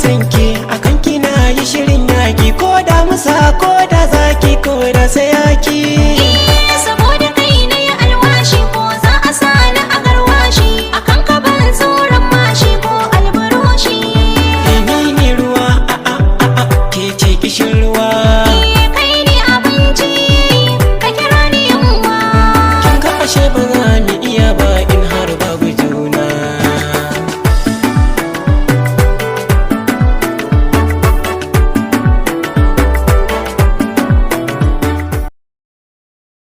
sanki akan kina yi shirin yaki ko da musa ko da zaki ko da sayaki saboda kai na yi alwashi ko za a sani a garwashi akan ka ban tsoron mashi ko albaroshi ni ne ruwa ke ce kishin ruwa kai ne abinci ka kira ni yunwa kin ga ashe ba za ni